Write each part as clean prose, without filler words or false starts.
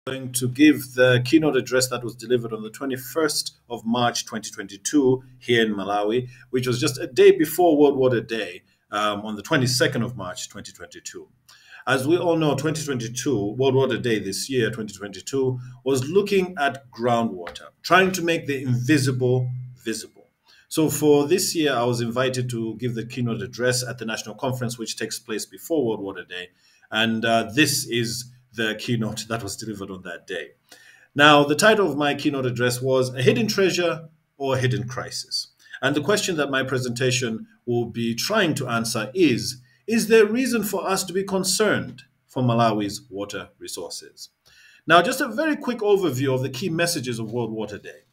Going to give the keynote address that was delivered on the 21st of March 2022 here in Malawi, which was just a day before World Water Day, on the 22nd of March 2022. As we all know, 2022, World Water Day this year, 2022, was looking at groundwater, trying to make the invisible visible. So for this year, I was invited to give the keynote address at the national conference, which takes place before World Water Day. And this is the keynote that was delivered on that day. Now, the title of my keynote address was A Hidden Treasure or a Hidden Crisis? And the question that my presentation will be trying to answer is there reason for us to be concerned for Malawi's water resources? Now, just a very quick overview of the key messages of World Water Day.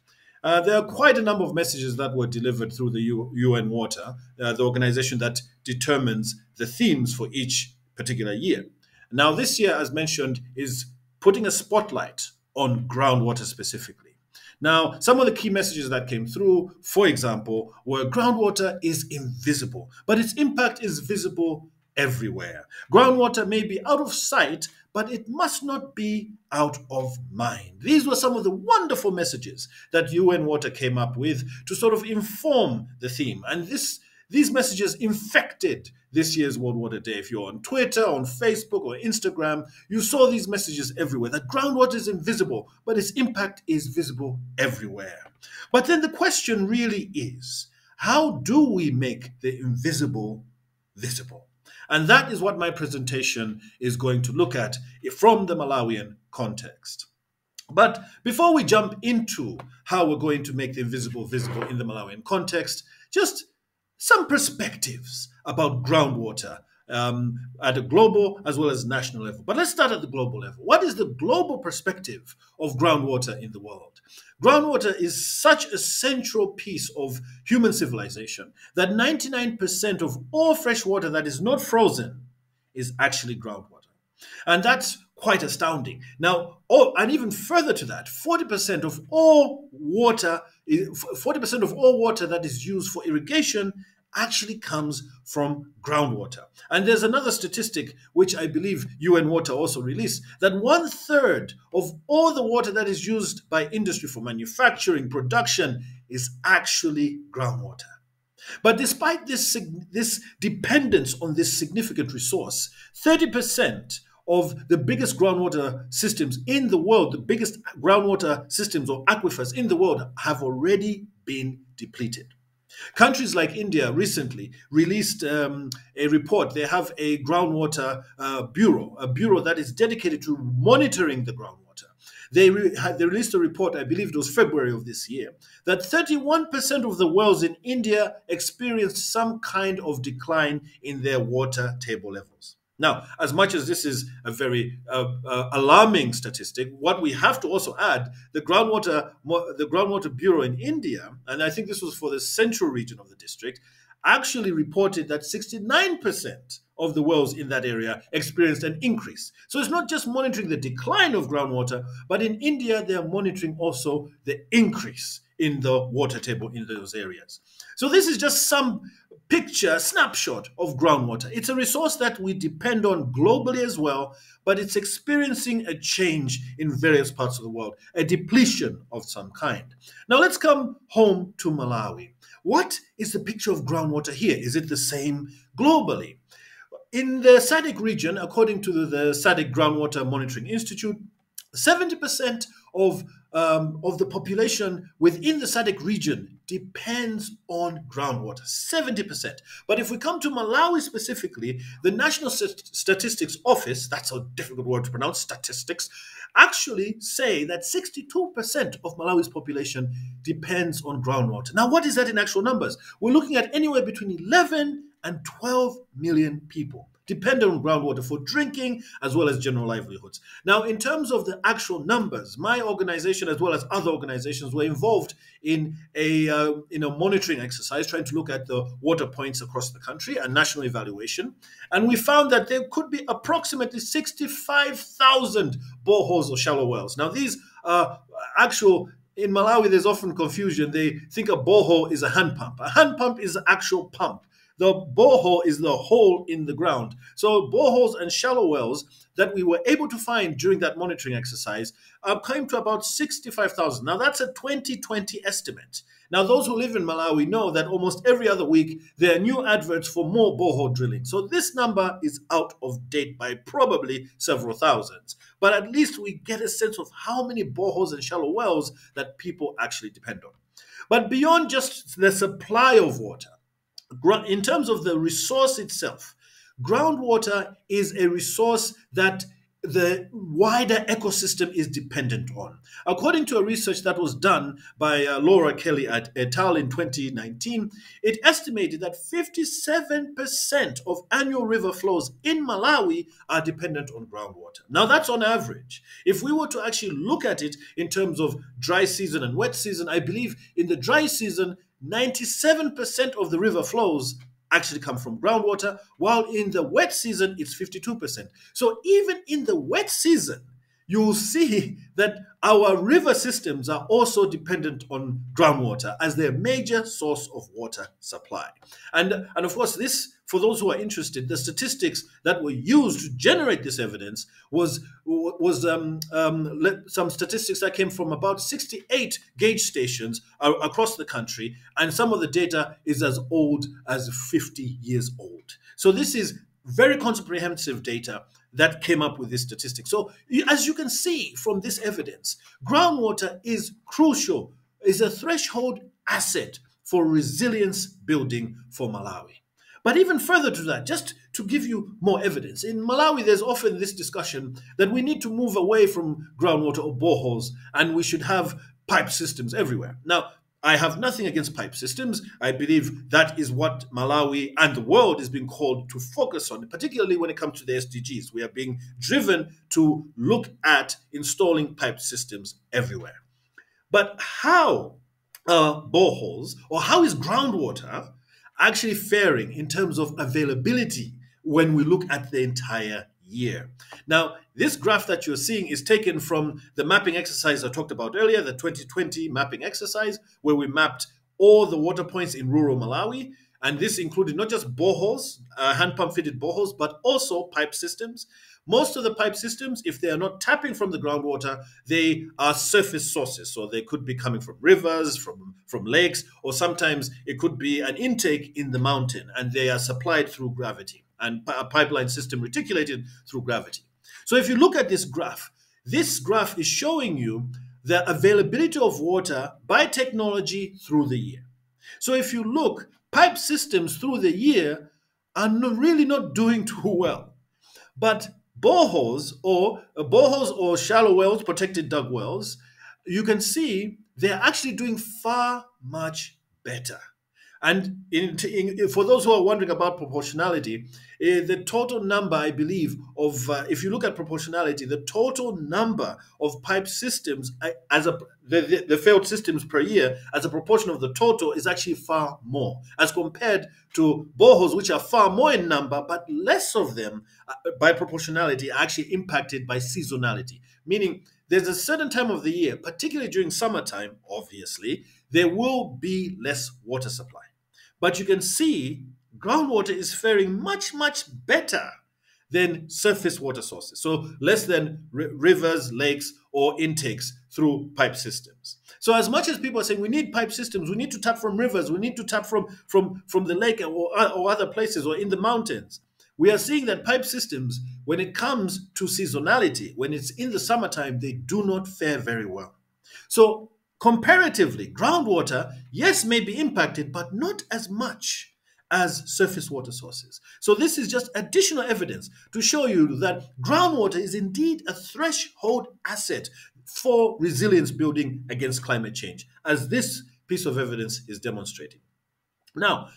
There are quite a number of messages that were delivered through the UN Water, the organization that determines the themes for each particular year. Now, this year, as mentioned, is putting a spotlight on groundwater specifically. Now, some of the key messages that came through, for example, were groundwater is invisible, but its impact is visible everywhere. Groundwater may be out of sight, but it must not be out of mind. These were some of the wonderful messages that UN Water came up with to sort of inform the theme. And these messages infected this year's World Water Day. If you're on Twitter, on Facebook, or Instagram, you saw these messages everywhere, that groundwater is invisible, but its impact is visible everywhere. But then the question really is, how do we make the invisible visible? And that is what my presentation is going to look at from the Malawian context. But before we jump into how we're going to make the invisible visible in the Malawian context, just some perspectives about groundwater at a global as well as national level. But let's start at the global level. What is the global perspective of groundwater in the world? Groundwater is such a central piece of human civilization that 99% of all fresh water that is not frozen is actually groundwater. And that's quite astounding. Now, and even further to that, 40% of all water that is used for irrigation actually comes from groundwater. And there's another statistic, which I believe UN Water also released, that 1/3 of all the water that is used by industry for manufacturing, production, is actually groundwater. But despite this dependence on this significant resource, 30% of the biggest groundwater systems in the world, the biggest groundwater systems or aquifers in the world, have already been depleted. Countries like India recently released a report. They have a groundwater bureau, a bureau that is dedicated to monitoring the groundwater. They released a report, I believe it was February of this year, that 31% of the wells in India experienced some kind of decline in their water table levels. Now, as much as this is a very alarming statistic, what we have to also add, the Groundwater Bureau in India, and I think this was for the central region of the district, actually reported that 69% of the wells in that area experienced an increase. So it's not just monitoring the decline of groundwater, but in India, they are monitoring also the increase in the water table in those areas. So this is just some snapshot of groundwater. It's a resource that we depend on globally as well, but it's experiencing a change in various parts of the world, a depletion of some kind. Now let's come home to Malawi. What is the picture of groundwater here? Is it the same globally? In the SADC region, according to the SADC Groundwater Monitoring Institute, 70% of the population within the SADC region depends on groundwater, 70%. But if we come to Malawi specifically, the National Statistics Office, that's a difficult word to pronounce, statistics, actually say that 62% of Malawi's population depends on groundwater. Now, what is that in actual numbers? We're looking at anywhere between 11 and 12 million people dependent on groundwater for drinking as well as general livelihoods. Now, in terms of the actual numbers, my organization as well as other organizations were involved in a monitoring exercise trying to look at the water points across the country, a national evaluation. And we found that there could be approximately 65,000 boreholes or shallow wells. Now, these are in Malawi, there's often confusion. They think a borehole is a hand pump. A hand pump is an actual pump The borehole is the hole in the ground. So boreholes and shallow wells that we were able to find during that monitoring exercise came to about 65,000. Now that's a 2020 estimate. Now, those who live in Malawi know that almost every other week there are new adverts for more borehole drilling. So this number is out of date by probably several thousands. But at least we get a sense of how many boreholes and shallow wells that people actually depend on. But beyond just the supply of water, in terms of the resource itself, groundwater is a resource that the wider ecosystem is dependent on. According to a research that was done by Laura Kelly et al. In 2019, it estimated that 57% of annual river flows in Malawi are dependent on groundwater. Now, that's on average. If we were to actually look at it in terms of dry season and wet season, I believe in the dry season, 97% of the river flows actually come from groundwater, while in the wet season, it's 52%. So even in the wet season, you will see that our river systems are also dependent on groundwater as their major source of water supply. And of course, this, for those who are interested, the statistics that were used to generate this evidence was some statistics that came from about 68 gauge stations across the country, and some of the data is as old as 50 years old. So this is very comprehensive data that came up with this statistic. So as you can see from this evidence, groundwater is crucial, is a threshold asset for resilience building for Malawi. But even further to that, just to give you more evidence, in Malawi there's often this discussion that we need to move away from groundwater or boreholes and we should have pipe systems everywhere. Now, I have nothing against pipe systems. I believe that is what Malawi and the world is being called to focus on, particularly when it comes to the SDGs. We are being driven to look at installing pipe systems everywhere. But how are boreholes, or how is groundwater actually faring in terms of availability when we look at the entire year? Now, this graph that you're seeing is taken from the mapping exercise I talked about earlier, the 2020 mapping exercise, where we mapped all the water points in rural Malawi. And this included not just boreholes, hand pump fitted boreholes, but also pipe systems. Most of the pipe systems, if they are not tapping from the groundwater, they are surface sources. So they could be coming from rivers, from lakes, or sometimes it could be an intake in the mountain, and they are supplied through gravity, and a pipeline system reticulated through gravity. So if you look at this graph is showing you the availability of water by technology through the year. So if you look, pipe systems through the year are really not doing too well. But boreholes or shallow wells, protected dug wells, you can see they're actually doing far much better. And for those who are wondering about proportionality, the total number, I believe, of if you look at proportionality, the total number of pipe systems the failed systems per year as a proportion of the total is actually far more, as compared to boreholes, which are far more in number, but less of them by proportionality are actually impacted by seasonality. Meaning there's a certain time of the year, particularly during summertime, obviously, there will be less water supply. But you can see groundwater is faring much, much better than surface water sources. So less than rivers, lakes, or intakes through pipe systems. So as much as people are saying we need pipe systems, we need to tap from rivers, we need to tap from the lake or other places or in the mountains, we are seeing that pipe systems, when it comes to seasonality, when it's in the summertime, they do not fare very well. So comparatively, groundwater, yes, may be impacted, but not as much as surface water sources. So this is just additional evidence to show you that groundwater is indeed a threshold asset for resilience building against climate change, as this piece of evidence is demonstrating. Now,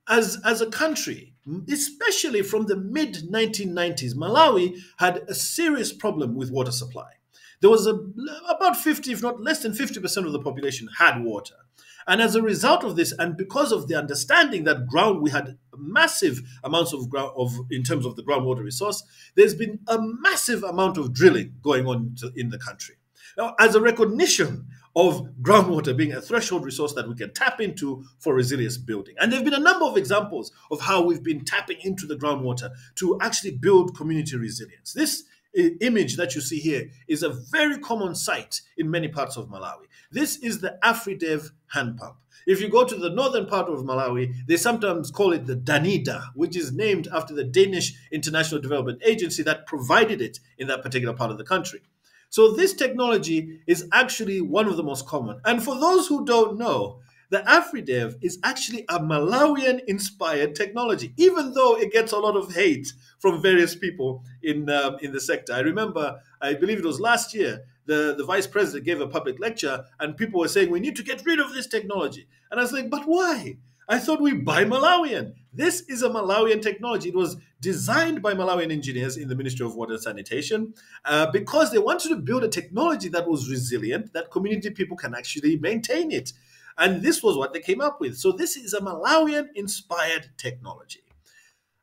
as a country, especially from the mid-1990s, Malawi had a serious problem with water supply. There was about 50, if not less than 50% of the population had water. And as a result of this, and because of the understanding that we had massive amounts in terms of the groundwater resource, there's been a massive amount of drilling going on in the country. Now, as a recognition of groundwater being a threshold resource that we can tap into for resilience building. And there have been a number of examples of how we've been tapping into the groundwater to actually build community resilience. This image that you see here is a very common sight in many parts of Malawi. This is the AfriDev hand pump. If you go to the northern part of Malawi, they sometimes call it the Danida, which is named after the Danish International Development Agency that provided it in that particular part of the country. So this technology is actually one of the most common. And for those who don't know, the AfriDev is actually a Malawian-inspired technology, even though it gets a lot of hate from various people in the sector. I remember, I believe it was last year, the vice president gave a public lecture and people were saying, we need to get rid of this technology. And I was like, but why? I thought we buy Malawian. This is a Malawian technology. It was designed by Malawian engineers in the Ministry of Water and Sanitation because they wanted to build a technology that was resilient, that community people can actually maintain it. And this was what they came up with. So this is a Malawian-inspired technology.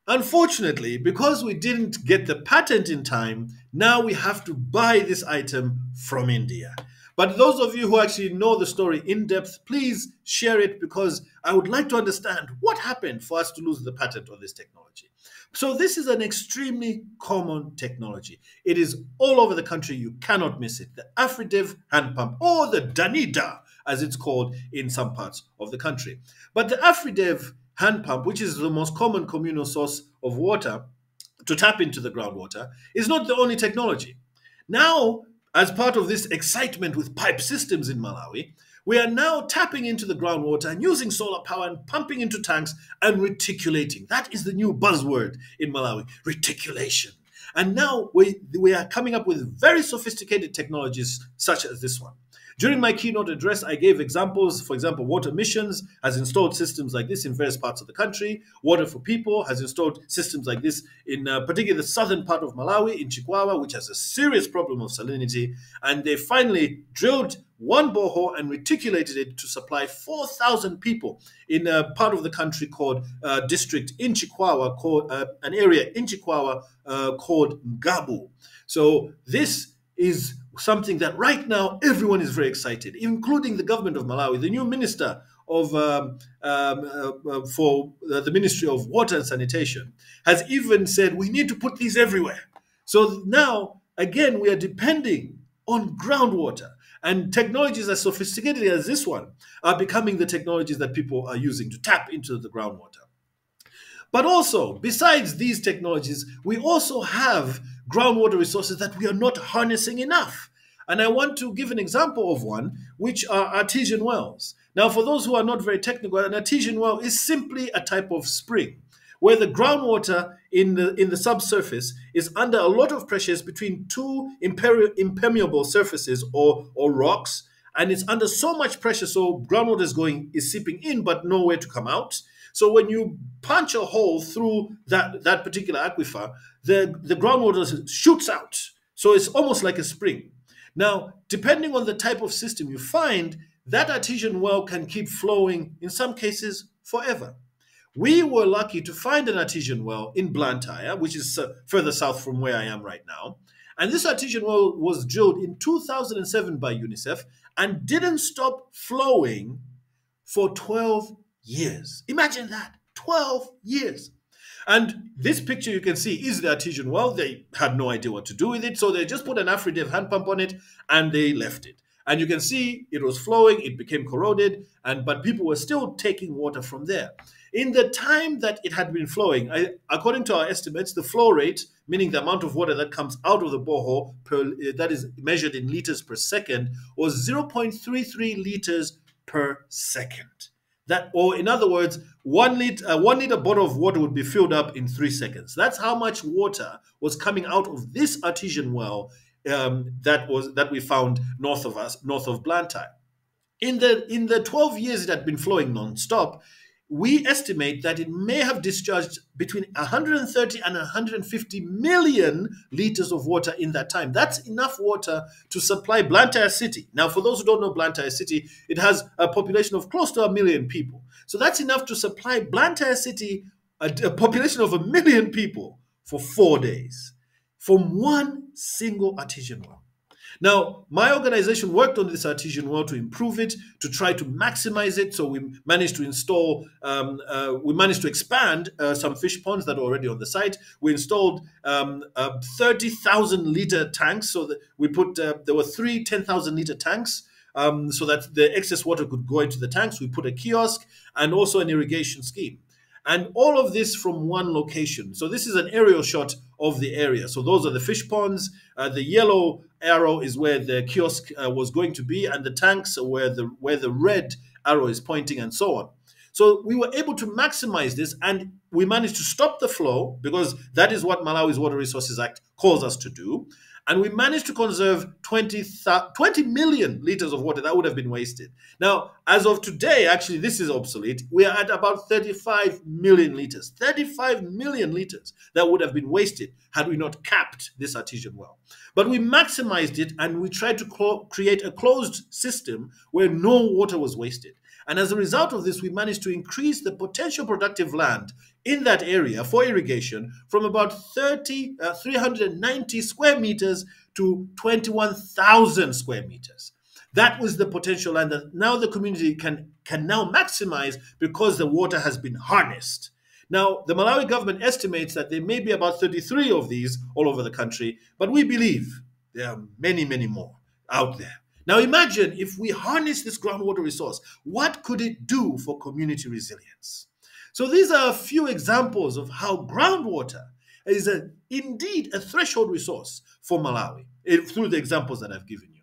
Unfortunately, because we didn't get the patent in time, now we have to buy this item from India. But those of you who actually know the story in depth, please share it because I would like to understand what happened for us to lose the patent on this technology. So this is an extremely common technology. It is all over the country. You cannot miss it. The AfriDev hand pump, or the Danida, as it's called in some parts of the country. But the AfriDev hand pump, which is the most common communal source of water to tap into the groundwater, is not the only technology. Now, as part of this excitement with pipe systems in Malawi, we are now tapping into the groundwater and using solar power and pumping into tanks and reticulating. That is the new buzzword in Malawi, reticulation. And now we are coming up with very sophisticated technologies such as this one. During my keynote address, I gave examples. For example, Water Missions has installed systems like this in various parts of the country. Water for People has installed systems like this in particularly the southern part of Malawi, in Chikwawa, which has a serious problem of salinity. And they finally drilled one borehole and reticulated it to supply 4,000 people in a part of the country called district in Chikwawa, called an area in Chikwawa called Ngabu. So this is something that right now everyone is very excited, including the government of Malawi. The new minister of for the Ministry of Water and Sanitation has even said we need to put these everywhere. So now, again, we are depending on groundwater. And technologies as sophisticated as this one are becoming the technologies that people are using to tap into the groundwater. But also, besides these technologies, we also have groundwater resources that we are not harnessing enough. And I want to give an example of one, which are artesian wells. Now, for those who are not very technical, an artesian well is simply a type of spring where the groundwater in the subsurface is under a lot of pressures between two impermeable surfaces or rocks, and it's under so much pressure, so groundwater is seeping in but nowhere to come out. So when you punch a hole through that particular aquifer, the groundwater shoots out. So it's almost like a spring. Now, depending on the type of system you find, that artesian well can keep flowing, in some cases, forever. We were lucky to find an artesian well in Blantyre, which is further south from where I am right now. And this artesian well was drilled in 2007 by UNICEF and didn't stop flowing for 12 years. Imagine that, 12 years. And this picture you can see is the artesian well. They had no idea what to do with it, so they just put an AfriDev hand pump on it and they left it. And you can see it was flowing, it became corroded, but people were still taking water from there. In the time that it had been flowing, according to our estimates, the flow rate, meaning the amount of water that comes out of the borehole that is measured in liters per second, was 0.33 liters per second. That, or in other words, 1 liter bottle of water would be filled up in 3 seconds. That's how much water was coming out of this artesian well that we found north of Blantyre. In the 12 years it had been flowing non-stop, we estimate that it may have discharged between 130 and 150 million liters of water in that time. That's enough water to supply Blantyre City. Now, for those who don't know Blantyre City, it has a population of close to 1 million people. So that's enough to supply Blantyre City, a population of 1 million people, for 4 days from one single artesian well. Now, my organization worked on this artesian well to improve it, to try to maximize it. So we managed to install, we managed to expand some fish ponds that were already on the site. We installed 30,000 liter tanks. So that we put, there were three 10,000 liter tanks. So that the excess water could go into the tanks. We put a kiosk and also an irrigation scheme. And all of this from one location. So this is an aerial shot of the area. So those are the fish ponds. The yellow arrow is where the kiosk was going to be, and the tanks are where the red arrow is pointing, and so on. So we were able to maximize this, and we managed to stop the flow, because that is what Malawi's Water Resources Act calls us to do. And we managed to conserve 20 million liters of water that would have been wasted. Now, as of today, actually, this is obsolete. We are at about 35 million liters. 35 million liters that would have been wasted had we not capped this artesian well. But we maximized it, and we tried to create a closed system where no water was wasted. And as a result of this, we managed to increase the potential productive land in that area for irrigation from about 390 square meters to 21,000 square meters. That was the potential land that now the community can now maximize, because the water has been harnessed. Now, the Malawi government estimates that there may be about 33 of these all over the country, but we believe there are many, many more out there. Now imagine if we harness this groundwater resource, what could it do for community resilience? So these are a few examples of how groundwater is indeed a threshold resource for Malawi, through the examples that I've given you.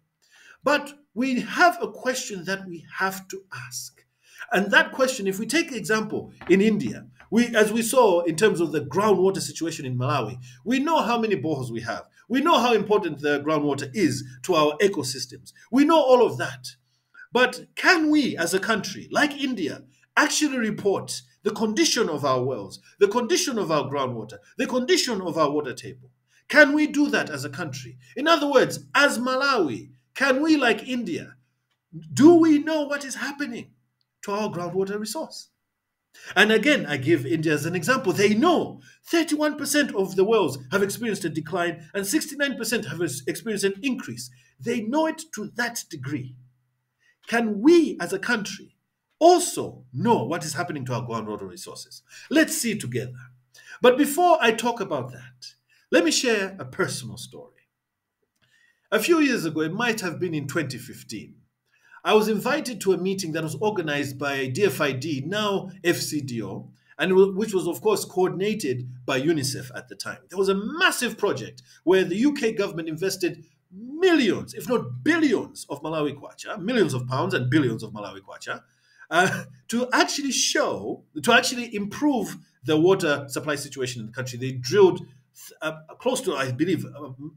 But we have a question that we have to ask. And that question, if we take the example in India, as we saw in terms of the groundwater situation in Malawi, we know how many boreholes we have. We know how important the groundwater is to our ecosystems. We know all of that. But can we, as a country, like India, actually report the condition of our wells, the condition of our groundwater, the condition of our water table? Can we do that as a country? In other words, as Malawi, can we, like India, do we know what is happening to our groundwater resource? And again, I give India as an example. They know 31% of the wells have experienced a decline and 69% have experienced an increase. They know it to that degree. Can we as a country also know what is happening to our groundwater resources? Let's see together. But before I talk about that, let me share a personal story. A few years ago, it might have been in 2015, I was invited to a meeting that was organized by DFID, now FCDO, and which was, of course, coordinated by UNICEF at the time. There was a massive project where the UK government invested millions, if not billions, of Malawi kwacha, millions of pounds and billions of Malawi kwacha, to actually improve the water supply situation in the country. They drilled close to, I believe,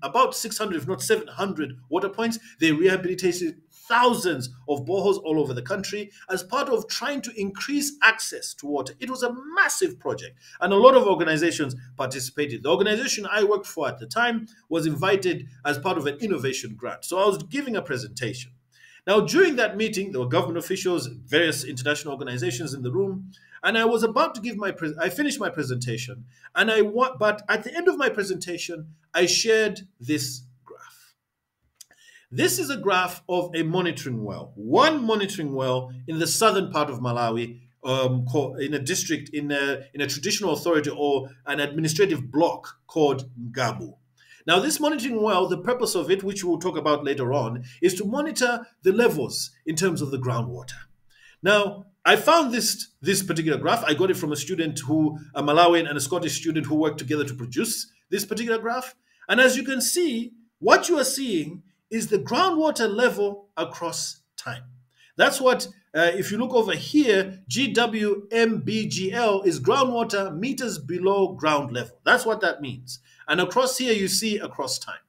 about 600, if not 700 water points. They rehabilitated thousands of boreholes all over the country as part of trying to increase access to water. It was a massive project, and a lot of organizations participated. The organization I worked for at the time was invited as part of an innovation grant. So I was giving a presentation. Now, during that meeting, there were government officials, various international organizations in the room, and I was about to give I finished my presentation, and but at the end of my presentation, I shared this graph. This is a graph of a monitoring well, one monitoring well in the southern part of Malawi, in a district, in a traditional authority or an administrative block called Ngabu. Now, this monitoring well, the purpose of it, which we'll talk about later on, is to monitor the levels in terms of the groundwater. Now, I found this particular graph. I got it from a Malawian and a Scottish student who worked together to produce this particular graph. And as you can see, what you are seeing is the groundwater level across time. That's what, if you look over here, GWMBGL is groundwater meters below ground level. That's what that means. And across here, you see across time.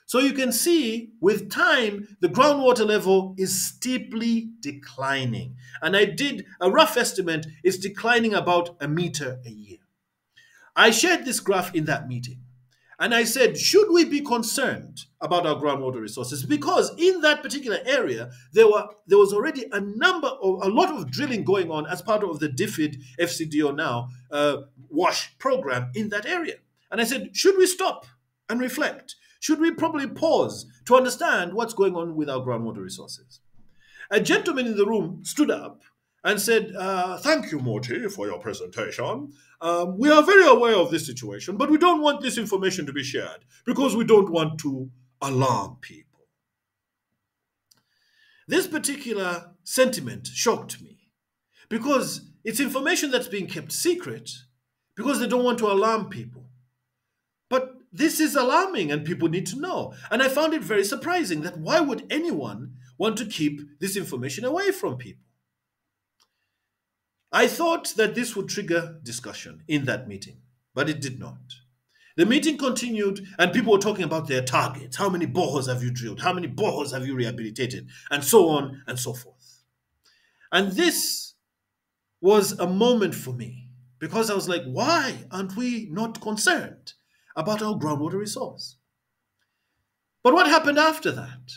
So you can see with time, the groundwater level is steeply declining. And I did a rough estimate, it's declining about a meter a year. I shared this graph in that meeting. And I said, should we be concerned about our groundwater resources? Because in that particular area, there was already a lot of drilling going on as part of the DFID, FCDO now, WASH program in that area. And I said, should we stop and reflect? should we probably pause to understand what's going on with our groundwater resources? A gentleman in the room stood up and said, thank you, Muthi, for your presentation. We are very aware of this situation, but we don't want this information to be shared because we don't want to alarm people. This particular sentiment shocked me because it's information that's being kept secret because they don't want to alarm people. But this is alarming and people need to know. And I found it very surprising that why would anyone want to keep this information away from people? I thought that this would trigger discussion in that meeting, but it did not. The meeting continued and people were talking about their targets. How many boreholes have you drilled? How many boreholes have you rehabilitated? And so on and so forth. And this was a moment for me because I was like, why aren't we not concerned about our groundwater resource? But what happened after that?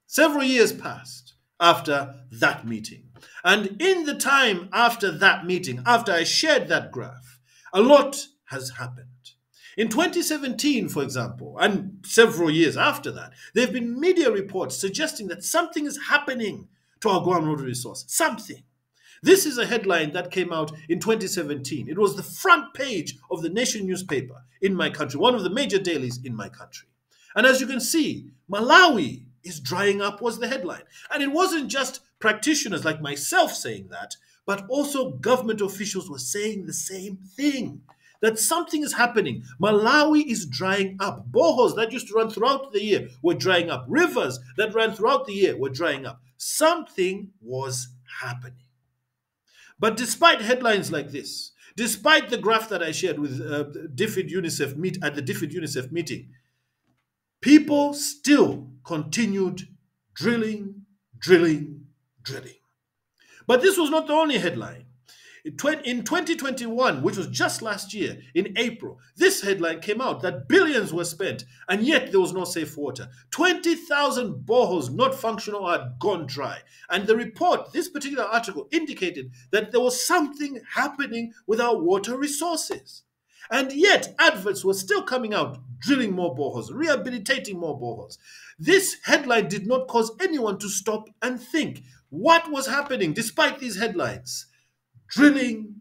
Several years passed after that meeting. And in the time after that meeting, after I shared that graph, a lot has happened. In 2017, for example, and several years after that, there have been media reports suggesting that something is happening to our groundwater resource. Something. This is a headline that came out in 2017. It was the front page of the Nation newspaper in my country, one of the major dailies in my country. And as you can see, Malawi is drying up was the headline. And it wasn't just practitioners like myself saying that, but also government officials were saying the same thing, that something is happening. Malawi is drying up. Boreholes that used to run throughout the year were drying up. Rivers that ran throughout the year were drying up. Something was happening. But despite headlines like this, despite the graph that I shared with DFID UNICEF at the DFID UNICEF meeting, people still continued drilling. But this was not the only headline. In 2021, which was just last year, in April, this headline came out that billions were spent, and yet there was no safe water. 20,000 boreholes not functional had gone dry. And the report, this particular article, indicated that there was something happening with our water resources. And yet, adverts were still coming out, drilling more boreholes, rehabilitating more boreholes. This headline did not cause anyone to stop and think. What was happening despite these headlines? Drilling.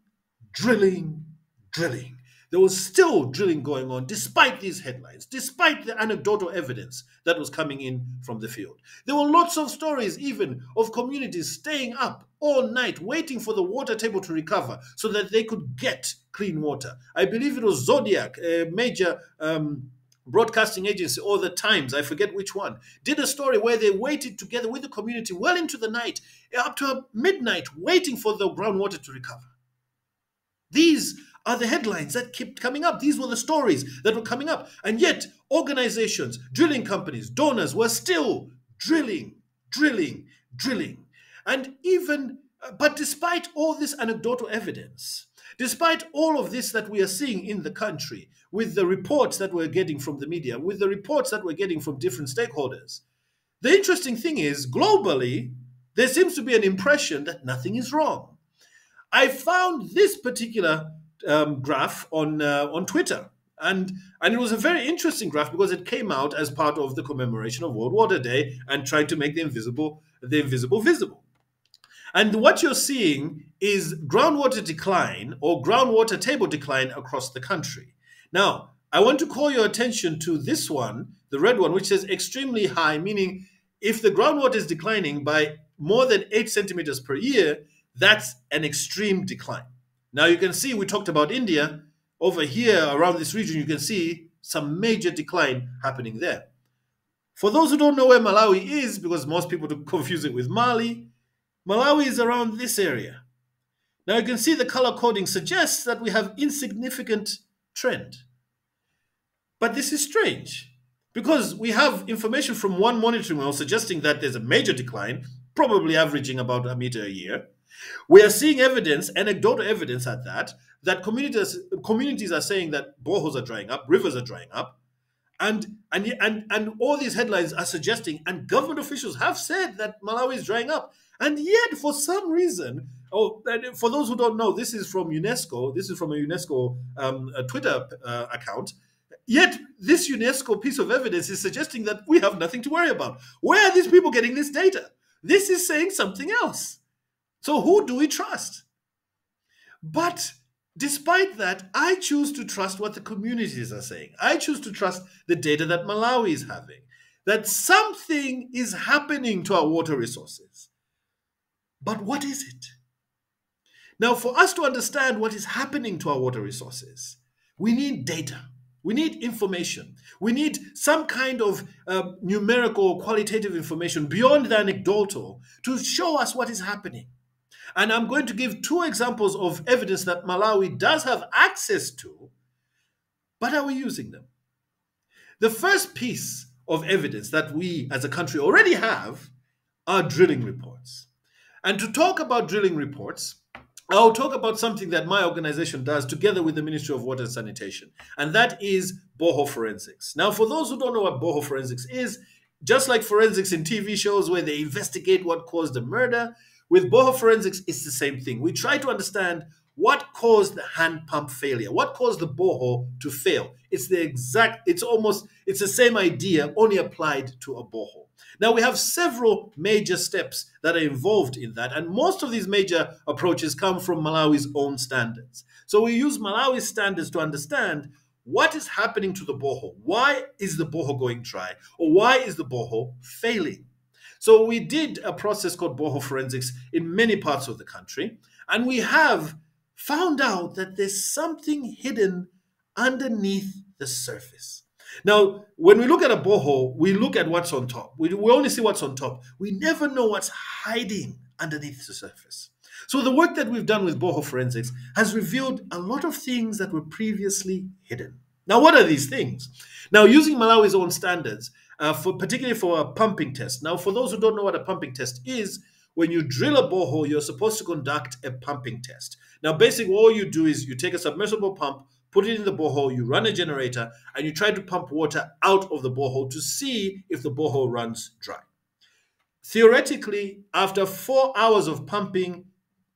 There was still drilling going on despite these headlines, despite the anecdotal evidence that was coming in from the field. There were lots of stories even of communities staying up all night waiting for the water table to recover so that they could get clean water. I believe it was Zodiac, a major broadcasting agency, or the Times, I forget which one, did a story where they waited together with the community well into the night, up to midnight, waiting for the groundwater to recover. These are the headlines that kept coming up. These were the stories that were coming up. And yet, organizations, drilling companies, donors were still drilling. And even, but despite all this anecdotal evidence, despite all of this that we are seeing in the country, with the reports that we're getting from the media, with the reports that we're getting from different stakeholders, the interesting thing is, globally, there seems to be an impression that nothing is wrong. I found this particular graph on Twitter, and it was a very interesting graph because it came out as part of the commemoration of World Water Day and trying to make the invisible visible. And what you're seeing is groundwater decline or groundwater table decline across the country. Now, I want to call your attention to this one, the red one, which says extremely high, meaning if the groundwater is declining by more than 8 centimeters per year, that's an extreme decline. Now you can see we talked about India. Over here around this region, you can see some major decline happening there. For those who don't know where Malawi is, because most people confuse it with Mali, Malawi is around this area. Now you can see the color coding suggests that we have insignificant trend. But this is strange because we have information from one monitoring well suggesting that there's a major decline, probably averaging about a meter a year. We are seeing evidence, anecdotal evidence at that communities are saying that boreholes are drying up, rivers are drying up, and all these headlines are suggesting, and government officials have said that Malawi is drying up. And yet, for some reason, for those who don't know, this is from UNESCO. This is from a UNESCO Twitter account. Yet this UNESCO piece of evidence is suggesting that we have nothing to worry about. Where are these people getting this data? This is saying something else. So who do we trust? But despite that, I choose to trust what the communities are saying. I choose to trust the data that Malawi is having, that something is happening to our water resources. But what is it? Now, for us to understand what is happening to our water resources, we need data. We need information. We need some kind of numerical or qualitative information beyond the anecdotal to show us what is happening. And I'm going to give two examples of evidence that Malawi does have access to, but are we using them? The first piece of evidence that we as a country already have are drilling reports. And to talk about drilling reports, I'll talk about something that my organization does together with the Ministry of Water and Sanitation, and that is borehole forensics. Now, for those who don't know what borehole forensics is, just like forensics in TV shows where they investigate what caused the murder, with borehole forensics, it's the same thing. We try to understand what caused the hand pump failure, what caused the borehole to fail. It's the same idea, only applied to a borehole. Now, we have several major steps that are involved in that, and most of these major approaches come from Malawi's own standards. So we use Malawi's standards to understand what is happening to the borehole. Why is the borehole going dry? Or why is the borehole failing? So we did a process called borehole forensics in many parts of the country, and we have found out that there's something hidden underneath the surface. Now, when we look at a borehole, we look at what's on top. We only see what's on top. We never know what's hiding underneath the surface. So the work that we've done with borehole forensics has revealed a lot of things that were previously hidden. Now, what are these things? Now, using Malawi's own standards, particularly for a pumping test. Now, for those who don't know what a pumping test is, when you drill a borehole, you're supposed to conduct a pumping test. Now, basically, all you do is you take a submersible pump, put it in the borehole, you run a generator, and you try to pump water out of the borehole to see if the borehole runs dry. Theoretically, after 4 hours of pumping,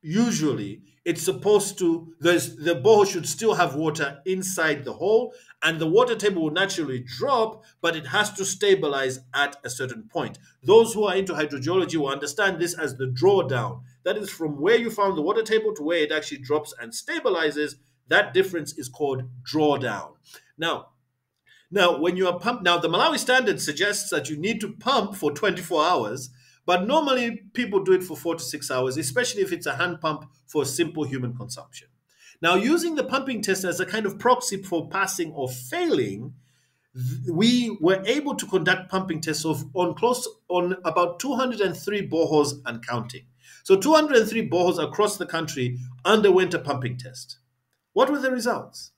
usually it's supposed to, the borehole should still have water inside the hole, and the water table will naturally drop, but it has to stabilize at a certain point. Those who are into hydrogeology will understand this as the drawdown. That is from where you found the water table to where it actually drops and stabilizes. That difference is called drawdown. Now, when you are pumped, now the Malawi standard suggests that you need to pump for 24 hours, but normally people do it for 4 to 6 hours, especially if it's a hand pump for simple human consumption. Now, using the pumping test as a kind of proxy for passing or failing, we were able to conduct pumping tests on about 203 boreholes and counting. So 203 boreholes across the country underwent a pumping test. What were the results?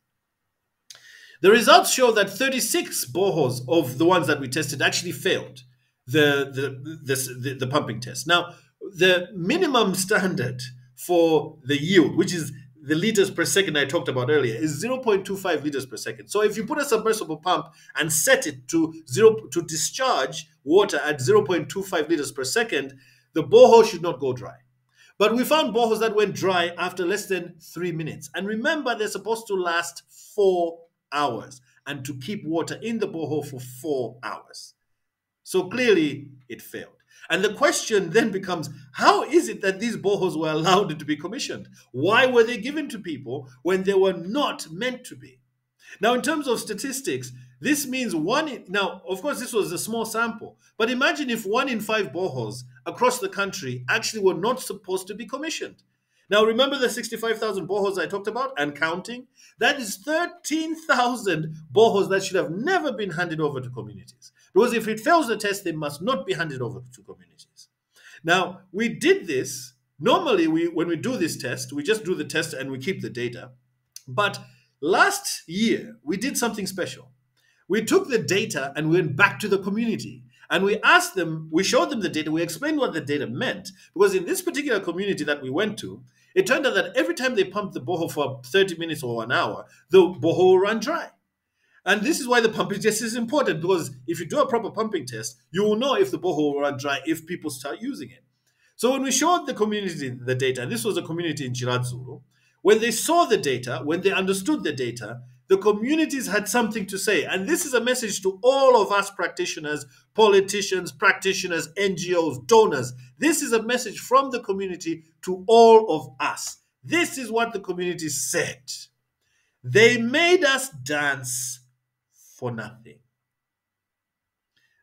The results show that 36 boreholes of the ones that we tested actually failed the pumping test. Now, the minimum standard for the yield, which is the liters per second I talked about earlier, is 0.25 liters per second. So if you put a submersible pump and set it to discharge water at 0.25 liters per second, the borehole should not go dry. But we found boreholes that went dry after less than 3 minutes. And remember, they're supposed to last 4 hours and to keep water in the borehole for 4 hours. So clearly, it failed. And the question then becomes, how is it that these boreholes were allowed to be commissioned? Why were they given to people when they were not meant to be? Now, in terms of statistics, this means now, of course, this was a small sample, but imagine if 1 in 5 boreholes across the country actually were not supposed to be commissioned. Now, remember the 65,000 boreholes I talked about and counting? That is 13,000 boreholes that should have never been handed over to communities. Because if it fails the test, they must not be handed over to communities. Now, we did this. Normally, when we do this test, we just do the test and we keep the data. But last year, we did something special. We took the data and we went back to the community. And we asked them, we showed them the data, we explained what the data meant. Because in this particular community that we went to, it turned out that every time they pumped the borehole for 30 minutes or an hour, the borehole will run dry. And this is why the pumping test is important, because if you do a proper pumping test, you will know if the borehole will run dry if people start using it. So when we showed the community the data, and this was a community in Chiradzulu, when they saw the data, when they understood the data, the communities had something to say. And this is a message to all of us practitioners, politicians, practitioners, NGOs, donors. This is a message from the community to all of us. This is what the community said. They made us dance for nothing.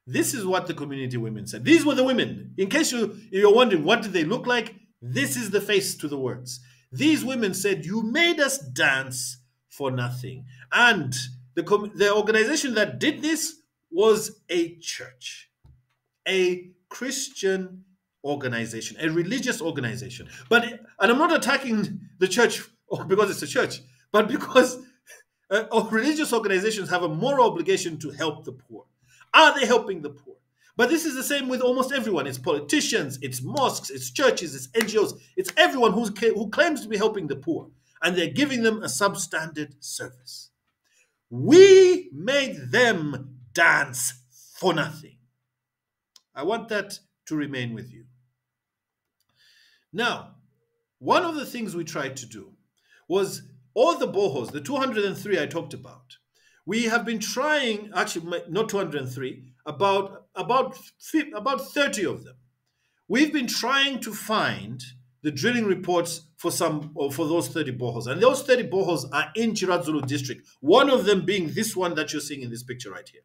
This is what the community women said. These were the women. In case you're wondering, what did they look like? This is the face to the words. These women said, you made us dance for nothing. And the organization that did this was a church, a Christian organization, a religious organization. And I'm not attacking the church because it's a church, but because religious organizations have a moral obligation to help the poor. Are they helping the poor? But this is the same with almost everyone. It's politicians, it's mosques, it's churches, it's NGOs, it's everyone who claims to be helping the poor, and they're giving them a substandard service. We made them dance for nothing. I want that to remain with you. Now, one of the things we tried to do was all the boreholes, the 203 I talked about. We have been trying, actually not 203, about 30 of them. We've been trying to find the drilling reports for those 30 boreholes. And those 30 boreholes are in Chiradzulu district, one of them being this one that you're seeing in this picture right here.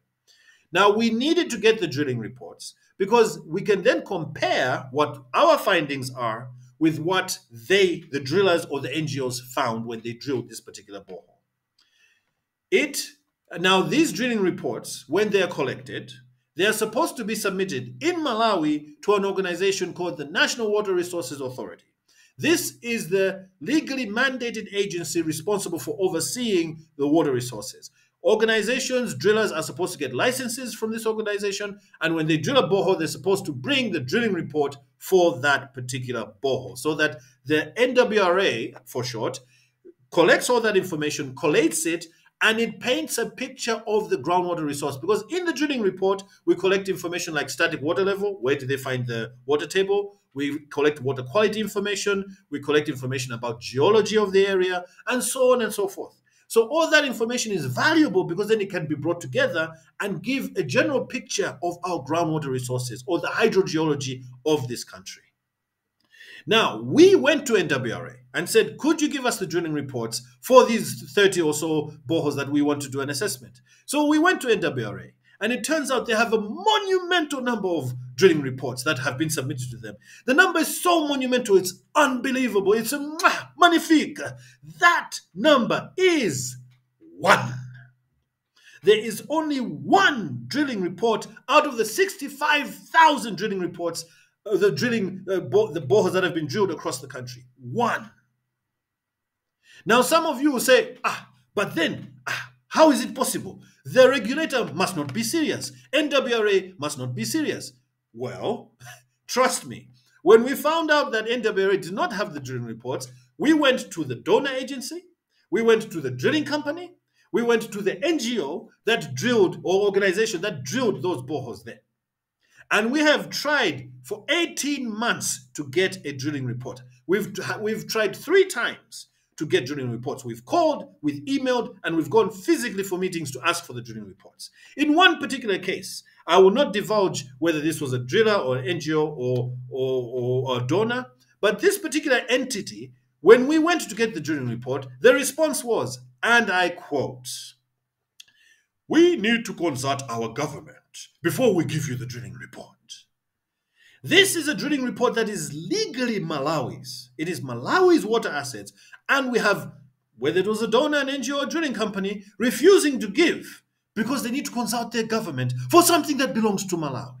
Now, we needed to get the drilling reports because we can then compare what our findings are with what the drillers or the NGOs found when they drilled this particular borehole. Now, these drilling reports, when they are collected, they are supposed to be submitted in Malawi to an organization called the National Water Resources Authority. This is the legally mandated agency responsible for overseeing the water resources. Organizations, drillers are supposed to get licenses from this organization, and when they drill a borehole, they're supposed to bring the drilling report for that particular borehole, so that the NWRA, for short, collects all that information, collates it, and it paints a picture of the groundwater resource. Because in the drilling report, we collect information like static water level, where did they find the water table, we collect water quality information, we collect information about geology of the area, and so on and so forth. So all that information is valuable because then it can be brought together and give a general picture of our groundwater resources or the hydrogeology of this country. Now, we went to NWRA and said, could you give us the drilling reports for these 30 or so boreholes that we want to do an assessment? So we went to NWRA, and it turns out they have a monumental number of drilling reports that have been submitted to them. The number is so monumental, it's unbelievable. It's magnifique. That number is 1. There is only 1 drilling report out of the 65,000 drilling reports, the boreholes that have been drilled across the country. 1. Now, some of you will say, but then, how is it possible? The regulator must not be serious. NWRA must not be serious. Well, trust me, when we found out that NWRA did not have the drilling reports, we went to the donor agency, we went to the drilling company, we went to the NGO that drilled, or organization that drilled those boreholes there. And we have tried for 18 months to get a drilling report. We've tried 3 times to get drilling reports. We've called, we've emailed, and we've gone physically for meetings to ask for the drilling reports. In one particular case, I will not divulge whether this was a driller or an NGO or a donor, but this particular entity, when we went to get the drilling report, the response was, and I quote, "We need to consult our government before we give you the drilling report." This is a drilling report that is legally Malawi's. It is Malawi's water assets, and we have, whether it was a donor, an NGO, or a drilling company, refusing to give because they need to consult their government for something that belongs to Malawi.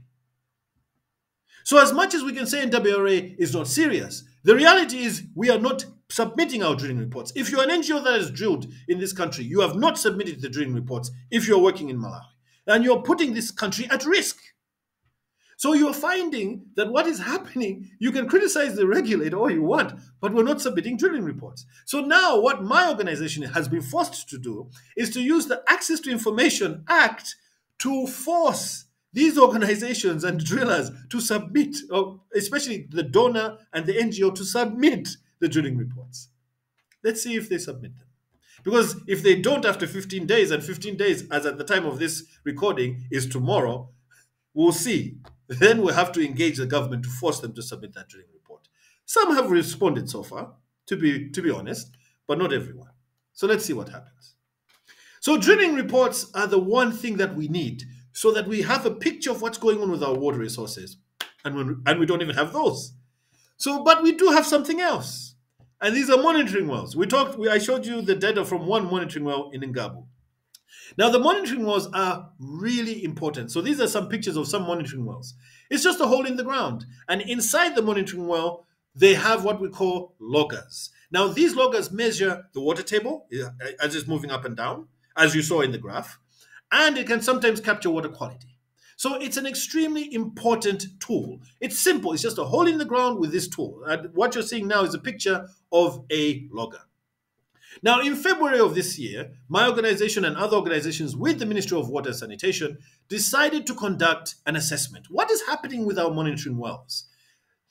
So as much as we can say NWRA is not serious, the reality is we are not submitting our drilling reports. If you're an NGO that has drilled in this country, you have not submitted the drilling reports if you're working in Malawi. And you're putting this country at risk. So you're finding that what is happening, you can criticize the regulator all you want, but we're not submitting drilling reports. So now what my organization has been forced to do is to use the Access to Information Act to force these organizations and drillers to submit, especially the donor and the NGO, to submit the drilling reports. Let's see if they submit them. Because if they don't after 15 days, and 15 days, as at the time of this recording, is tomorrow, we'll see. Then we'll have to engage the government to force them to submit that drilling report. Some have responded so far, to be honest, but not everyone. So let's see what happens. So drilling reports are the one thing that we need so that we have a picture of what's going on with our water resources. And we don't even have those. So, but we do have something else. And these are monitoring wells. I showed you the data from one monitoring well in Ngabu. Now, the monitoring wells are really important. So these are some pictures of some monitoring wells. It's just a hole in the ground. And inside the monitoring well, they have what we call loggers. Now, these loggers measure the water table as it's moving up and down, as you saw in the graph. And it can sometimes capture water quality. So it's an extremely important tool. It's simple. It's just a hole in the ground with this tool. And what you're seeing now is a picture of a logger. Now, in February of this year, my organization and other organizations with the Ministry of Water and Sanitation decided to conduct an assessment. What is happening with our monitoring wells?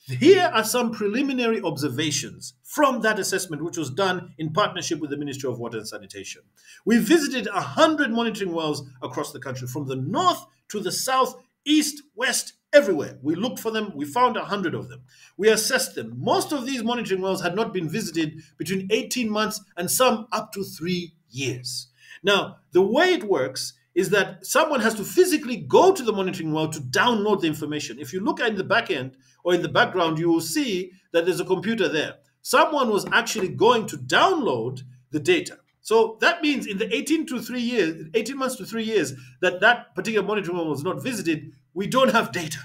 Here are some preliminary observations from that assessment, which was done in partnership with the Ministry of Water and Sanitation. We visited 100 monitoring wells across the country, from the north to the south, east, west, everywhere. We looked for them. We found 100 of them. We assessed them. Most of these monitoring wells had not been visited between 18 months and some up to 3 years. Now, the way it works is that someone has to physically go to the monitoring well to download the information. If you look at the back end or in the background, you will see that there's a computer there. Someone was actually going to download the data. So that means in the 18 months to 3 years that particular monitoring well was not visited, we don't have data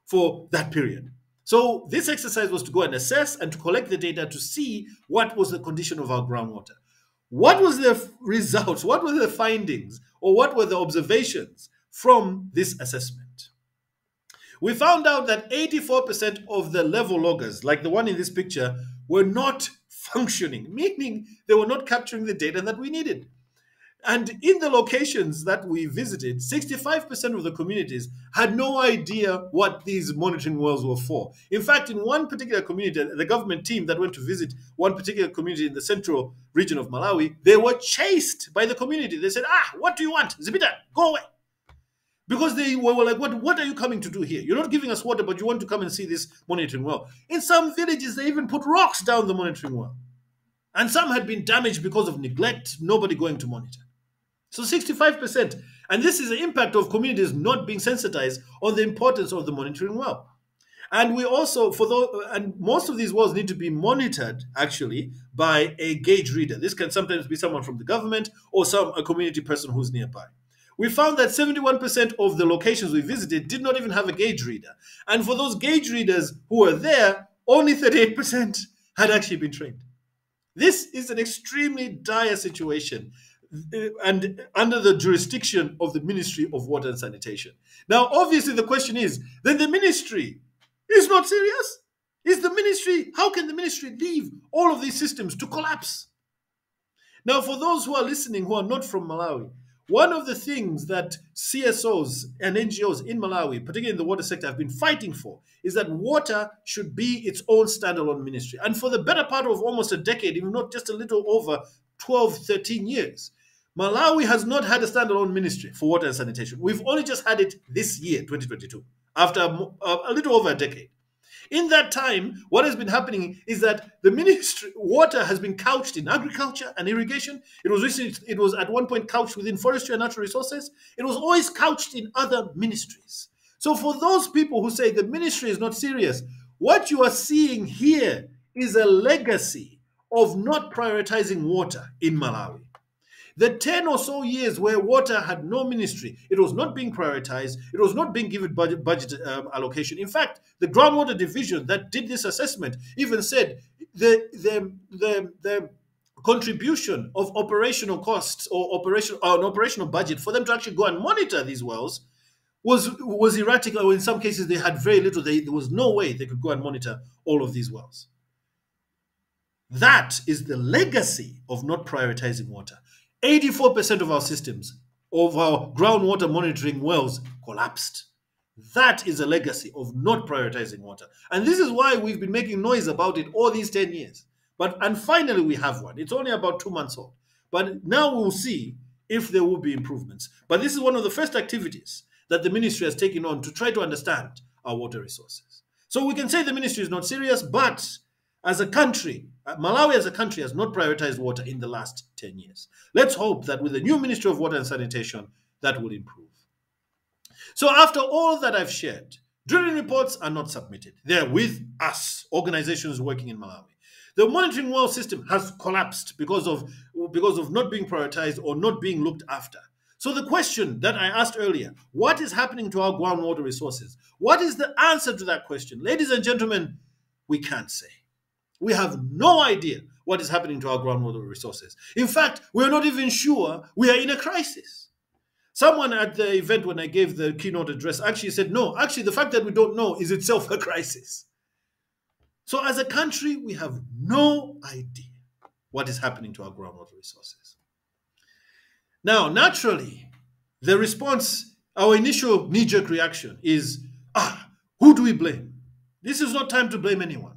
for that period. So this exercise was to go and assess and to collect the data to see what was the condition of our groundwater. What was the results? What were the findings? Or what were the observations from this assessment? We found out that 84% of the level loggers, like the one in this picture, were not functioning, meaning they were not capturing the data that we needed. And in the locations that we visited, 65% of the communities had no idea what these monitoring wells were for. In fact, in one particular community, the government team that went to visit one particular community in the central region of Malawi, they were chased by the community. They said, what do you want? Zibita, go away. Because they were like, what are you coming to do here? You're not giving us water, but you want to come and see this monitoring well. In some villages, they even put rocks down the monitoring well. And some had been damaged because of neglect, nobody going to monitor. So 65%. And this is the impact of communities not being sensitized on the importance of the monitoring well. And we also, and most of these wells need to be monitored, actually, by a gauge reader. This can sometimes be someone from the government or a community person who's nearby. We found that 71% of the locations we visited did not even have a gauge reader. And for those gauge readers who were there, only 38% had actually been trained. This is an extremely dire situation and under the jurisdiction of the Ministry of Water and Sanitation. Now, obviously, the question is, then the ministry is not serious? How can the ministry leave all of these systems to collapse? Now, for those who are listening who are not from Malawi, one of the things that CSOs and NGOs in Malawi, particularly in the water sector, have been fighting for is that water should be its own standalone ministry. And for the better part of almost a decade, if not just a little over 12, 13 years, Malawi has not had a standalone ministry for water and sanitation. We've only just had it this year, 2022, after a little over a decade. In that time, what has been happening is that the ministry, water has been couched in agriculture and irrigation. It was at one point couched within forestry and natural resources. It was always couched in other ministries. So for those people who say the ministry is not serious, what you are seeing here is a legacy of not prioritizing water in Malawi. The 10 or so years where water had no ministry, it was not being prioritized, it was not being given budget allocation. In fact, the groundwater division that did this assessment even said the contribution of operational costs or an operational budget for them to actually go and monitor these wells was erratic, or in some cases they had very little. There was no way they could go and monitor all of these wells. That is the legacy of not prioritizing water. 84% of our systems, of our groundwater monitoring wells, collapsed. That is a legacy of not prioritizing water. And this is why we've been making noise about it all these 10 years. And finally we have one. It's only about 2 months old. But now we'll see if there will be improvements. But this is one of the first activities that the ministry has taken on to try to understand our water resources. So we can say the ministry is not serious, but as a country, Malawi as a country has not prioritized water in the last 10 years. Let's hope that with the new Ministry of Water and Sanitation, that will improve. So after all that I've shared, drilling reports are not submitted. They're with us, organizations working in Malawi. The monitoring well system has collapsed because of not being prioritized or not being looked after. So the question that I asked earlier, what is happening to our groundwater resources? What is the answer to that question? Ladies and gentlemen, we can't say. We have no idea what is happening to our groundwater resources. In fact, we're not even sure we are in a crisis. Someone at the event when I gave the keynote address actually said, no, actually the fact that we don't know is itself a crisis. So as a country, we have no idea what is happening to our groundwater resources. Now, naturally, the response, our initial knee-jerk reaction is, who do we blame? This is not time to blame anyone.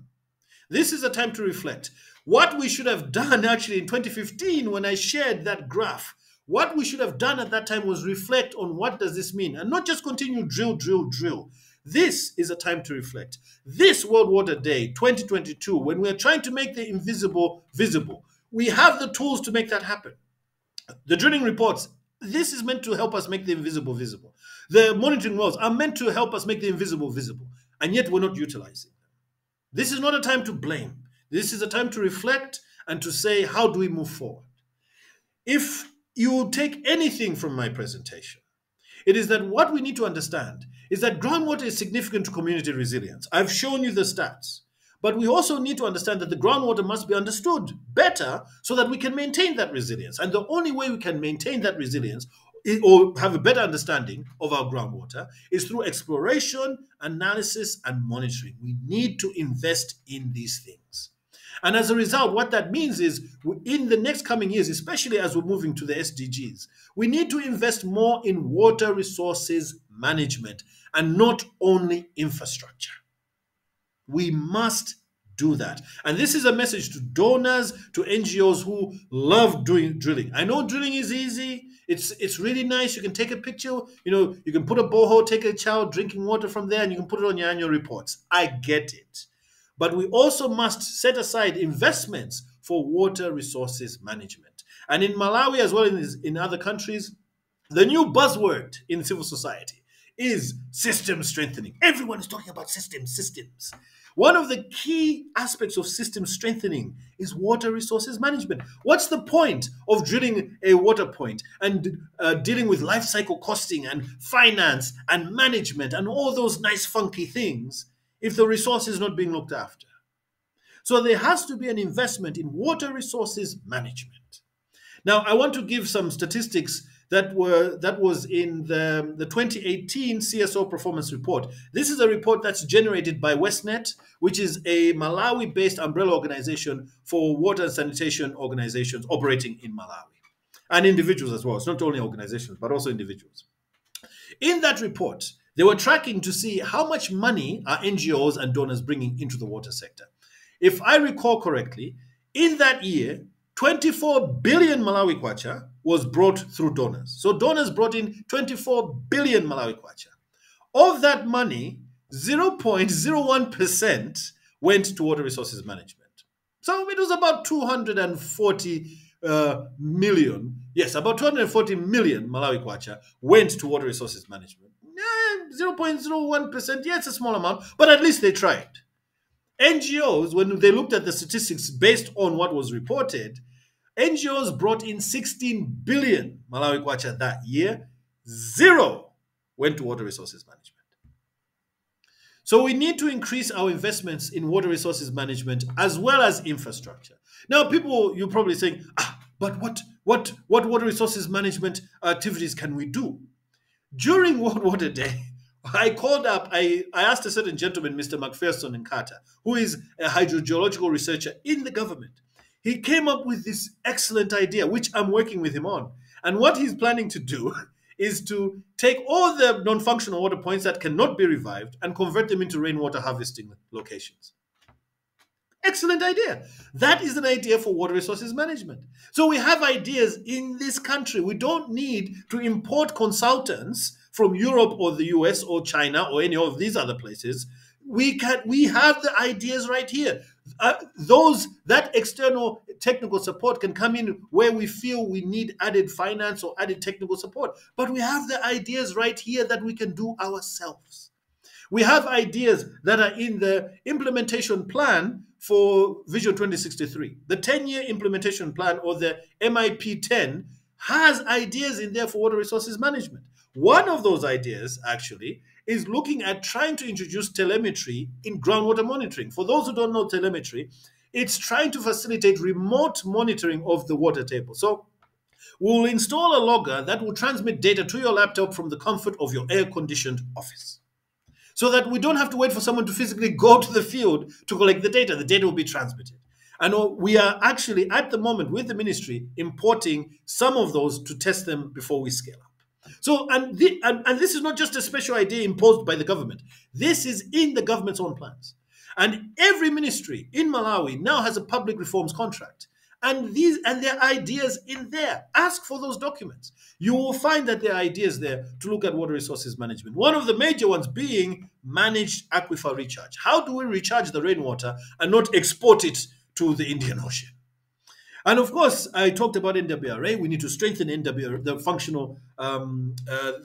This is a time to reflect. What we should have done actually in 2015 when I shared that graph, what we should have done at that time was reflect on what does this mean and not just continue drill, drill, drill. This is a time to reflect. This World Water Day 2022, when we're trying to make the invisible visible, we have the tools to make that happen. The drilling reports, this is meant to help us make the invisible visible. The monitoring wells are meant to help us make the invisible visible, and yet we're not utilizing them. This is not a time to blame. This is a time to reflect and to say, how do we move forward? If you take anything from my presentation, it is that what we need to understand is that groundwater is significant to community resilience. I've shown you the stats. But we also need to understand that the groundwater must be understood better so that we can maintain that resilience. And the only way we can maintain that resilience or have a better understanding of our groundwater is through exploration, analysis, and monitoring. We need to invest in these things. And as a result, what that means is in the next coming years, especially as we're moving to the SDGs, we need to invest more in water resources management and not only infrastructure. We must do that. And this is a message to donors, to NGOs who love doing drilling. I know drilling is easy. It's really nice. You can take a picture, you can put a borehole, take a child drinking water from there, and you can put it on your annual reports. I get it. But we also must set aside investments for water resources management. And in Malawi, as well as in other countries, the new buzzword in civil society is system strengthening. Everyone is talking about systems. One of the key aspects of system strengthening is water resources management. What's the point of drilling a water point and dealing with life cycle costing and finance and management and all those nice funky things if the resource is not being looked after? So there has to be an investment in water resources management. Now, I want to give some statistics that was in the 2018 CSO performance report. This is a report that's generated by WestNet, which is a Malawi-based umbrella organization for water and sanitation organizations operating in Malawi, and individuals as well. It's not only organizations, but also individuals. In that report, they were tracking to see how much money are NGOs and donors bringing into the water sector. If I recall correctly, in that year, 24 billion Malawi kwacha was brought through donors. So donors brought in 24 billion Malawi kwacha. Of that money, 0.01% went to water resources management. So it was about 240 million. Yes, about 240 million Malawi kwacha went to water resources management. 0.01%, yeah, it's a small amount, but at least they tried. NGOs, when they looked at the statistics based on what was reported, NGOs brought in 16 billion Malawi kwacha that year. 0 went to water resources management. So we need to increase our investments in water resources management as well as infrastructure. Now, people, you're probably saying, but what water resources management activities can we do? During World Water Day, I called up, I asked a certain gentleman, Mr. McPherson Nkata, who is a hydrogeological researcher in the government. He came up with this excellent idea, which I'm working with him on. And what he's planning to do is to take all the non-functional water points that cannot be revived and convert them into rainwater harvesting locations. Excellent idea. That is an idea for water resources management. So we have ideas in this country. We don't need to import consultants from Europe or the US or China or any of these other places. We have the ideas right here. That external technical support can come in where we feel we need added finance or added technical support. But we have the ideas right here that we can do ourselves. We have ideas that are in the implementation plan for Vision 2063. The 10-year implementation plan, or the MIP 10, has ideas in there for water resources management. One of those ideas, actually, is looking at trying to introduce telemetry in groundwater monitoring. For those who don't know telemetry, it's trying to facilitate remote monitoring of the water table. So we'll install a logger that will transmit data to your laptop from the comfort of your air-conditioned office, so that we don't have to wait for someone to physically go to the field to collect the data. The data will be transmitted. And we are actually, at the moment, with the ministry, importing some of those to test them before we scale up. So, and this is not just a special idea imposed by the government. This is in the government's own plans. And every ministry in Malawi now has a public reforms contract. And there are ideas in there. Ask for those documents. You will find that there are ideas there to look at water resources management. One of the major ones being managed aquifer recharge. How do we recharge the rainwater and not export it to the Indian Ocean? And of course, I talked about NWRA. We need to strengthen NWRA,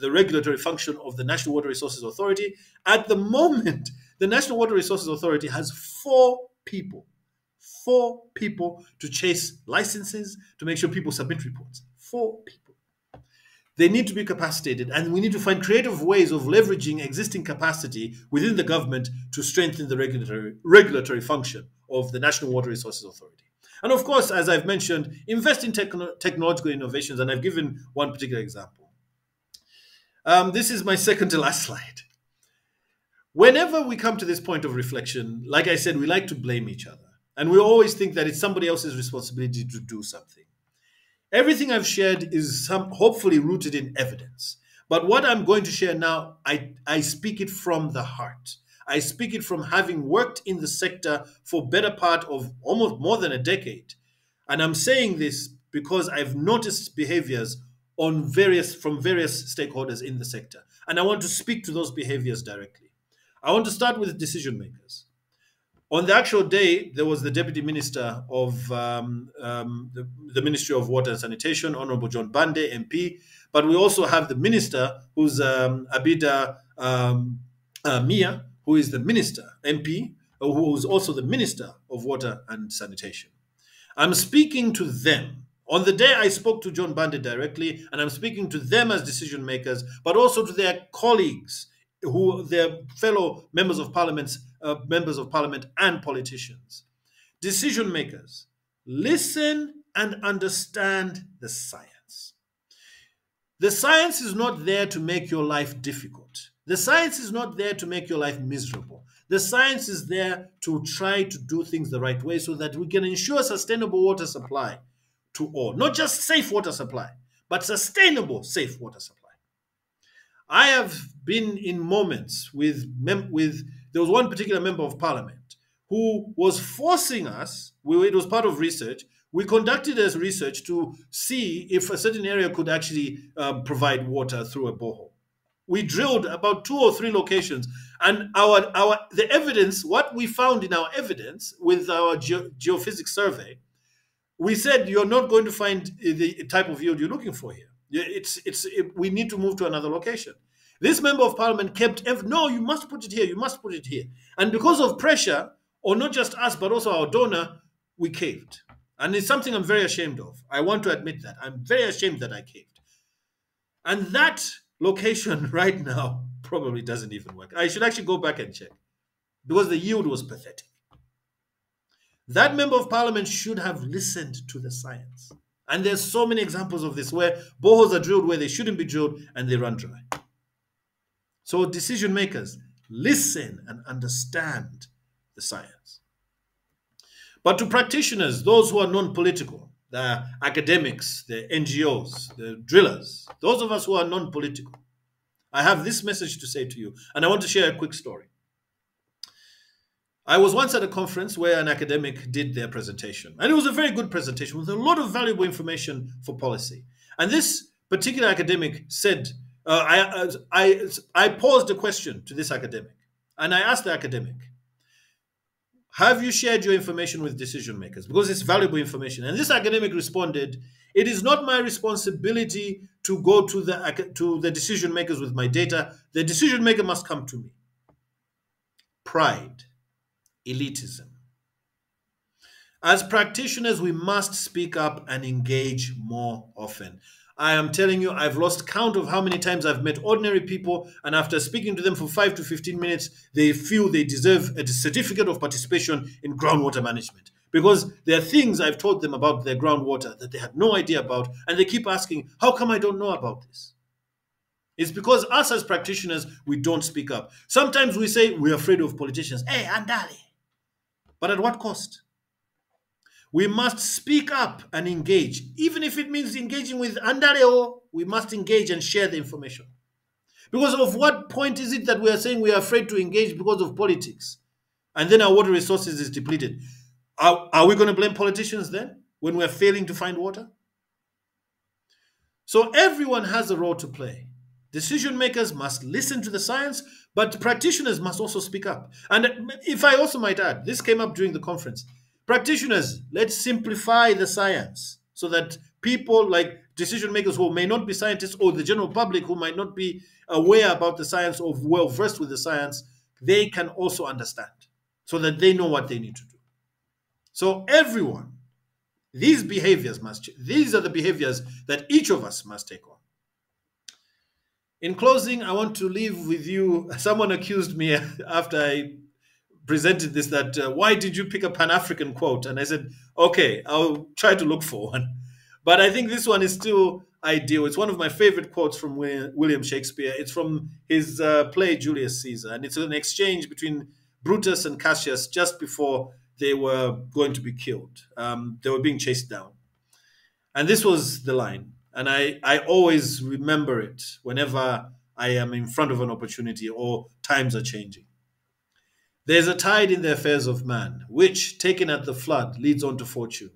the regulatory function of the National Water Resources Authority. At the moment, the National Water Resources Authority has 4 people to chase licenses, to make sure people submit reports. 4 people. They need to be capacitated, and we need to find creative ways of leveraging existing capacity within the government to strengthen the regulatory function of the National Water Resources Authority. And of course, as I've mentioned, invest in technological innovations, and I've given one particular example. This is my second to last slide. Whenever we come to this point of reflection, like I said, we like to blame each other. And we always think that it's somebody else's responsibility to do something. Everything I've shared is hopefully rooted in evidence. But what I'm going to share now, I speak it from the heart. I speak it from having worked in the sector for better part of almost more than a decade. And I'm saying this because I've noticed behaviors from various stakeholders in the sector. And I want to speak to those behaviors directly. I want to start with decision makers. On the actual day, there was the Deputy Minister of the Ministry of Water and Sanitation, Honorable John Bande, MP, but we also have the Minister, who's Abida Mia, who is the Minister, MP, who is also the Minister of Water and Sanitation. I'm speaking to them. On the day I spoke to John Bande directly, and I'm speaking to them as decision makers, but also to their colleagues, their fellow members of parliament and politicians. Decision makers, listen and understand the science. The science is not there to make your life difficult. The science is not there to make your life miserable. The science is there to try to do things the right way so that we can ensure sustainable water supply to all. Not just safe water supply, but sustainable, safe water supply. I have been in moments with there was one particular member of parliament who was forcing us, it was part of research, we conducted as research to see if a certain area could actually provide water through a borehole. We drilled about 2 or 3 locations, and the evidence, what we found in our evidence with our geophysics survey, we said you're not going to find the type of yield you're looking for here. We need to move to another location. This member of parliament kept, no, you must put it here, you must put it here. And because of pressure, or not just us, but also our donor, we caved. And it's something I'm very ashamed of. I want to admit that. I'm very ashamed that I caved. And that location right now probably doesn't even work. I should actually go back and check, because the yield was pathetic. That member of parliament should have listened to the science. And there's so many examples of this where boreholes are drilled where they shouldn't be drilled and they run dry. So decision makers, listen and understand the science. But to practitioners, those who are non-political, the academics, the NGOs, the drillers, those of us who are non-political, I have this message to say to you, and I want to share a quick story. I was once at a conference where an academic did their presentation, and it was a very good presentation with a lot of valuable information for policy. And this particular academic said, I posed a question to this academic, and I asked the academic, have you shared your information with decision makers? Because it's valuable information. And this academic responded, it is not my responsibility to go to the decision makers with my data. The decision maker must come to me. Pride, elitism. As practitioners, we must speak up and engage more often. I am telling you, I've lost count of how many times I've met ordinary people, and after speaking to them for 5 to 15 minutes, they feel they deserve a certificate of participation in groundwater management. Because there are things I've told them about their groundwater that they had no idea about, and they keep asking, how come I don't know about this? It's because us as practitioners, we don't speak up. Sometimes we say we're afraid of politicians. Hey, andale. But at what cost? We must speak up and engage. Even if it means engaging with Andaleo, we must engage and share the information. Because of what point is it that we are saying we are afraid to engage because of politics? And then our water resources is depleted. Are we going to blame politicians then when we're failing to find water? So everyone has a role to play. Decision makers must listen to the science, but practitioners must also speak up. And if I also might add, this came up during the conference. Practitioners, let's simplify the science so that people like decision makers who may not be scientists or the general public who might not be aware about the science or well versed with the science, they can also understand so that they know what they need to do. So everyone, these are the behaviors that each of us must take on. In closing, I want to leave with you, someone accused me after I presented this that why did you pick a Pan-African quote? And I said, okay, I'll try to look for one. But I think this one is still ideal. It's one of my favorite quotes from William Shakespeare. It's from his play Julius Caesar. And it's an exchange between Brutus and Cassius just before they were going to be killed. They were being chased down. And this was the line. And I always remember it whenever I am in front of an opportunity or times are changing. There's a tide in the affairs of man, which, taken at the flood, leads on to fortune.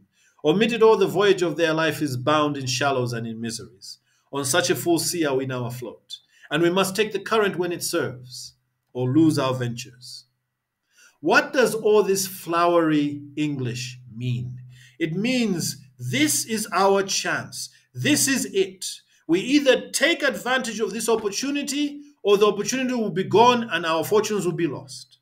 Omitted all the voyage of their life is bound in shallows and in miseries. On such a full sea are we now afloat, and we must take the current when it serves, or lose our ventures. What does all this flowery English mean? It means this is our chance. This is it. We either take advantage of this opportunity, or the opportunity will be gone and our fortunes will be lost.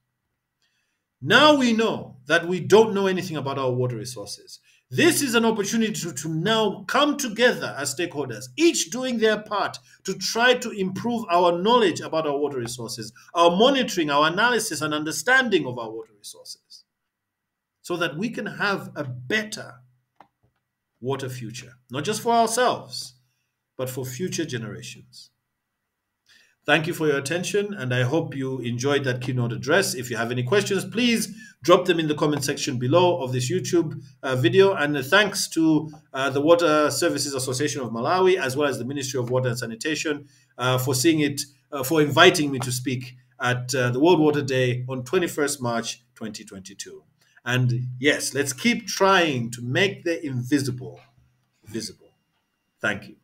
Now we know that we don't know anything about our water resources. This is an opportunity to now come together as stakeholders, each doing their part to try to improve our knowledge about our water resources, our monitoring, our analysis and understanding of our water resources, so that we can have a better water future, not just for ourselves, but for future generations. Thank you for your attention, and I hope you enjoyed that keynote address. If you have any questions, please drop them in the comment section below of this YouTube video. And thanks to the Water Services Association of Malawi, as well as the Ministry of Water and Sanitation, for inviting me to speak at the World Water Day on 21st March 2022. And yes, let's keep trying to make the invisible visible. Thank you.